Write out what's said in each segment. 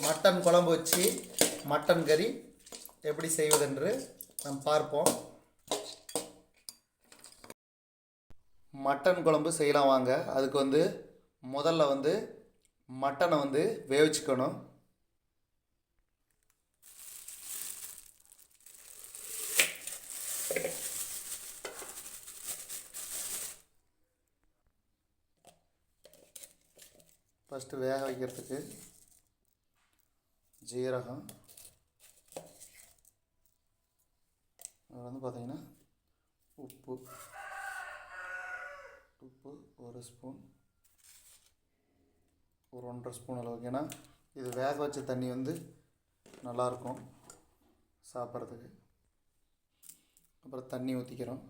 Mutton குழம்பு வச்சு mutton கறி எப்படி செய்வதென்று நாம் பார்ப்போம். மட்டன் குழம்பு செய்யலாம் வாங்க. அதுக்கு முதல்ல மட்டனை வேவிச்சுக்கணும். ஃபஸ்ட்டு வேக வைக்கிறதுக்கு ஜீரகம், பார்த்திங்கன்னா உப்பு ஒரு ஸ்பூன், ஒரு 1.5 ஸ்பூன் அளவுக்கு. ஏன்னா இது வேக வச்ச தண்ணி நல்லாயிருக்கும் சாப்பிட்றதுக்கு. அப்புறம் தண்ணி ஊற்றிக்கிறோம்.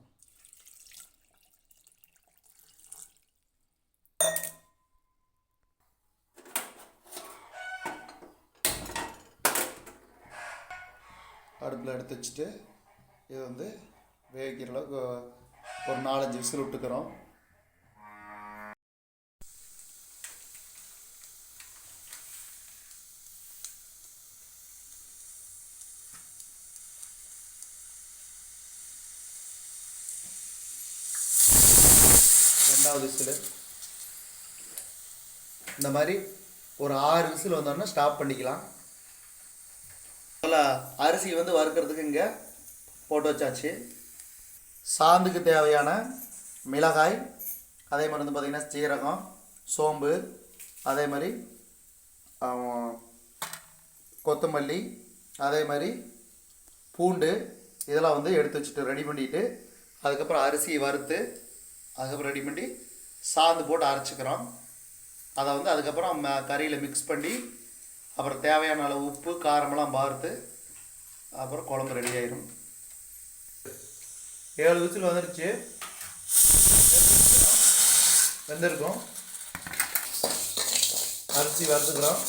அடுப்பில் எடுத்து வச்சுட்டு இது வேகிக்கிற அளவுக்கு ஒரு 4-5 விசில் விட்டுக்கிறோம். ரெண்டாவது விசில் இந்த மாதிரி ஒரு 6 விசில் வந்தோடனே ஸ்டாப் பண்ணிக்கலாம். அரிசி வறுக்கிறதுக்கு இங்கே போட்டு வச்சாச்சு. சாந்துக்கு தேவையான மிளகாய், அதே மாதிரி பார்த்திங்கன்னா சீரகம், சோம்பு, அதே மாதிரி கொத்தமல்லி, அதே மாதிரி பூண்டு இதெல்லாம் எடுத்து வச்சுட்டு ரெடி பண்ணிவிட்டு அதுக்கப்புறம் அரிசியை வறுத்து அதுக்கப்புறம் ரெடி பண்ணி சாந்து போட்டு அரைச்சிக்கிறோம். அதை அதுக்கப்புறம் கறியில் மிக்ஸ் பண்ணி அப்புறம் தேவையான அளவு உப்பு காரமெல்லாம் பார்த்து அப்புறம் குழம்பு ரெடி ஆயிடும். 7 விசில் வந்துருச்சு, வெந்திருக்கும். அரிசி வறுத்துக்கிறோம்.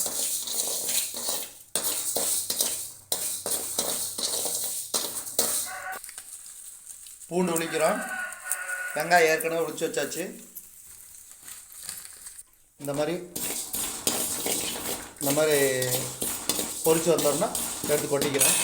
பூண்டு உளிக்கிறோம். வெங்காயம் ஏற்கனவே உளிச்சு வச்சாச்சு. இந்த மாதிரி பொரிச்சு வந்தோம்னா எடுத்து கொட்டிக்கிறோம்.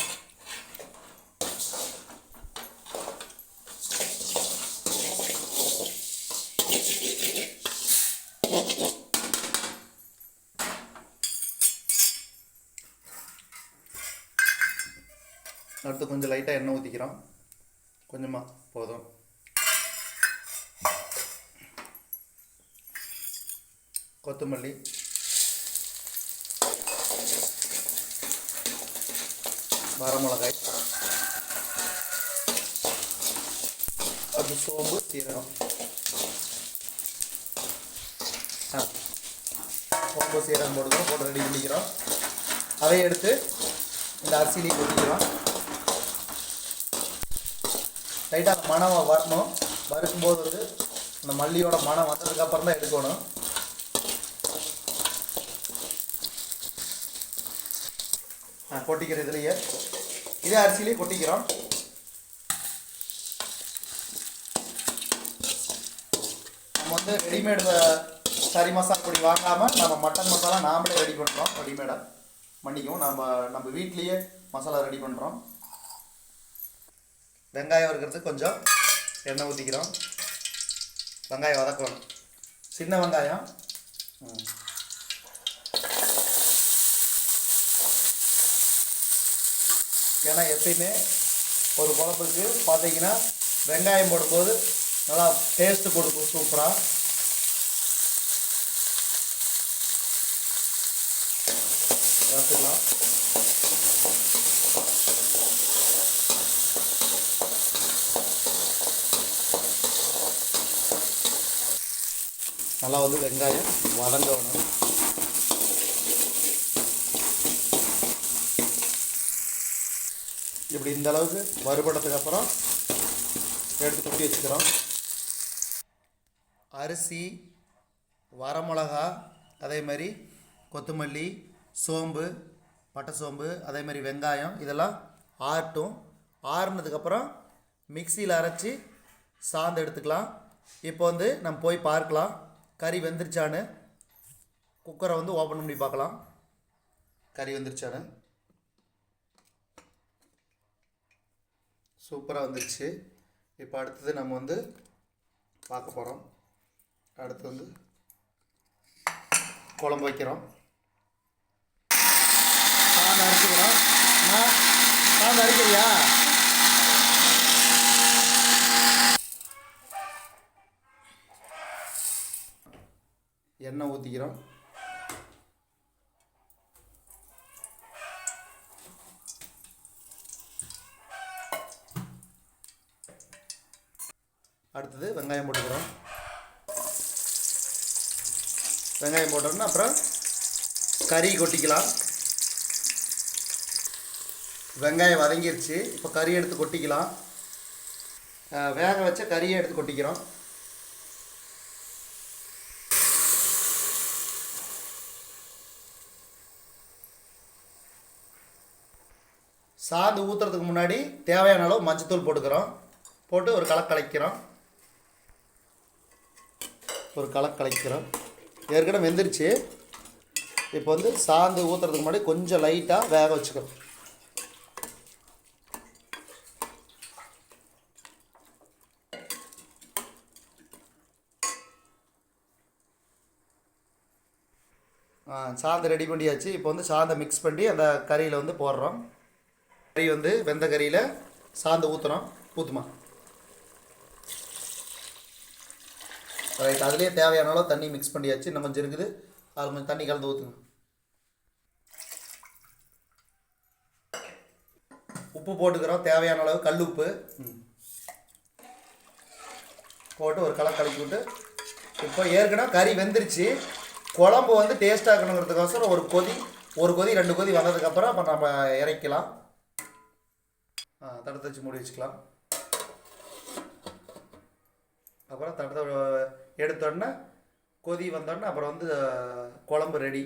அடுத்து கொஞ்சம் லைட்டாக எண்ணெய் ஊற்றிக்கிறோம். கொஞ்சமாக போதும். கொத்தமல்லி, வரமிளகாய், அது சோம்பு, சீரகம். சோம்பு சீரகம் போட்டு ரெடி பண்ணிக்கிறோம். அதை எடுத்து இந்த அரிசியிலையும் கொட்டிக்கிறோம். லைட்டாக மணம் வரணும். வறுக்கும்போது அந்த மல்லியோட மணம் வந்ததுக்கப்புறம் தான் எடுக்கணும். கொட்டிக்கிற இதுலேயே இதே அரிசியிலே கொட்டிக்கிறோம். நம்ம ரெடிமேடு கறி மசாலா பொடி வாங்காமல் நம்ம மட்டன் மசாலா நாமளே ரெடி பண்ணுறோம். ரெடிமேடாக மன்னிக்கவும், நம்ம வீட்லேயே மசாலா ரெடி பண்ணுறோம். வெங்காயம் வறுக்கிறதுக்கு கொஞ்சம் எண்ணெய் ஊற்றிக்கிறோம். வெங்காயம் வதக்கணும். சின்ன வெங்காயம். ஏன்னா எப்பயுமே ஒரு குழம்புக்கு பார்த்தீங்கன்னா வெங்காயம் போடும்போது நல்லா டேஸ்ட்டு கொடுக்கும் சூப்பராக. வறுத்துக்கலாம். நல்லா வெங்காயம் வதங்கணும். இப்படி இந்த அளவுக்கு வறுபடத்துக்கு அப்புறம் எடுத்து கொட்டி வச்சுக்கிறோம். அரிசி, வரமிளகா, அதே மாதிரி கொத்தமல்லி, சோம்பு, பட்டை சோம்பு, அதே மாதிரி வெங்காயம் இதெல்லாம் ஆறட்டும். ஆறுனதுக்கப்புறம் மிக்சியில் அரைச்சி சாந்து எடுத்துக்கலாம். இப்போ நம்ம போய் பார்க்கலாம் கறி வெந்துருச்சான்னு. குக்கரை ஓப்பன் பண்ணி பார்க்கலாம். கறி வந்துருச்சானு. சூப்பராக வந்துருச்சு. இப்போ அடுத்தது நம்ம வந்து பார்க்க போகிறோம். அடுத்து வந்து குழம்பு வைக்கிறோம். சாந்து அரைச்சிக்கிறோம். சாந்து அரைக்கிறியா? எண்ணெய் ஊற்றிக்கிறோம். அடுத்தது வெங்காயம் போட்டுக்கிறோம். வெங்காயம் போட்டோம்னா அப்புறம் கறி கொட்டிக்கலாம். வெங்காயம் வதங்கிருச்சு. இப்போ கறி எடுத்து கொட்டிக்கலாம். வேக வச்ச கறியை எடுத்து கொட்டிக்கிறோம். சாந்து ஊற்றுறதுக்கு முன்னாடி தேவையான அளவு மஞ்சத்தூள் போட்டுக்கிறோம். போட்டு ஒரு கலக்கிறோம். ஏற்கனவே வெந்துருச்சு. இப்போ வந்து சாந்து ஊற்றுறதுக்கு முன்னாடி கொஞ்சம் லைட்டாக வேக வச்சுக்கிறோம். சாந்தை ரெடி பண்ணியாச்சு. இப்போ வந்து சாந்தை மிக்ஸ் பண்ணி அந்த கறியில் வந்து போடுறோம். கறி வந்து வெந்த கறியில் சாந்து ஊற்றுமா. ரைட். அதுலேயே தேவையான அளவு தண்ணி மிக்ஸ் பண்ணியாச்சு. இன்னும் கொஞ்சம் இருக்குது. அது கொஞ்சம் தண்ணி கலந்து ஊற்றுங்க. உப்பு போட்டுக்கிறோம். தேவையான அளவு கல் உப்பு போட்டு ஒரு கலக்கி விட்டு இப்போ ஏற்கனவே கறி வெந்துருச்சு. குழம்பு வந்து டேஸ்ட்டாக இருக்கணுங்கிறதுக்கோசரம் ஒரு கொதி 2 கொதி வந்ததுக்கப்புறம் அப்போ நம்ம இறக்கலாம். தடுத்து வச்சு மூடி வச்சுக்கலாம். அப்புறம் தடுத்த எடுத்தோடனே கொதி வந்தோடனே அப்புறம் வந்து குழம்பு ரெடி.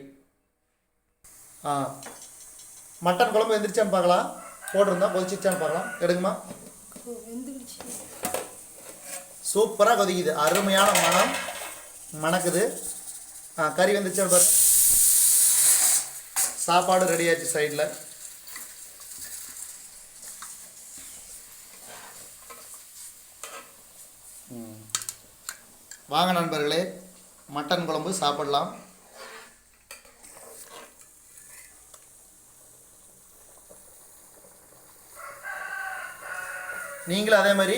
மட்டன் குழம்பு வெந்துருச்சான்னு பார்க்கலாம். போட்டிருந்தா கொதிச்சிச்சான்னு பார்க்கலாம். எடுக்குமா? சூப்பராக கொதிக்குது. அருமையான மனம் மணக்குது. கறி வந்துருச்சான்னு பாருங்க. சாப்பாடு ரெடி ஆச்சு சைடில். வாங்க நண்பர்களே, மட்டன் குழம்பு சாப்பிடலாம். நீங்களும் அதே மாதிரி